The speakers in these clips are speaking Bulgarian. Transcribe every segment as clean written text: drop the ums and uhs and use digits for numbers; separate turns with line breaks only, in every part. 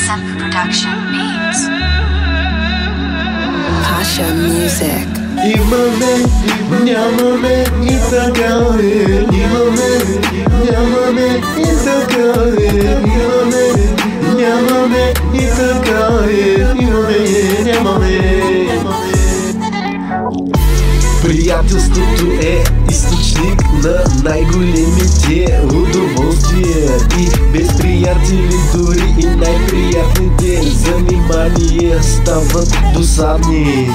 Asap Production Beats. Pasha Music.
Имаме, нямаме и така е. Имаме, нямаме и така е. Имаме, нямаме и така е. Имаме, нямаме. Приятелството е източник на най-големите удоволствия. И без приятели дори и най-приятните занимания стават досадни.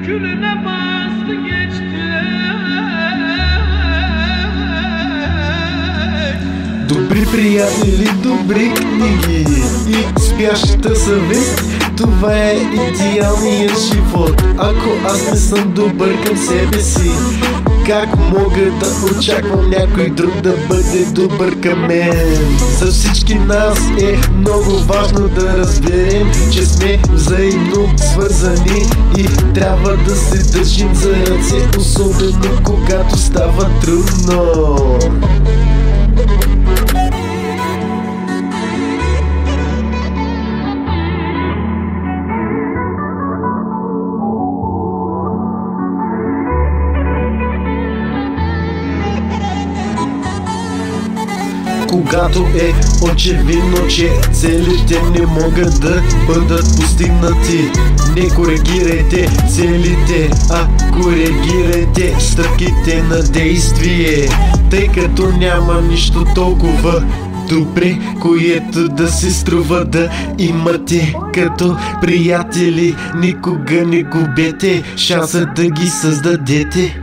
Külüne bastı geçti.
Добри приятели, добри книги и спящата съвест. Това е идеалният живот. Ако аз не съм добър към себе си, как мога да очаквам някой друг да бъде добър към мен? За всички нас е много важно да разберем, че сме взаимно свързани и трябва да се държим за ръце, особено когато става трудно. Когато е очевидно, че целите не могат да бъдат постигнати, не коригирайте целите, а коригирайте стъпките на действие, тъй като няма нищо толкова добре, което да се струва да имате като приятели. Никога не губете шанса да ги създадете.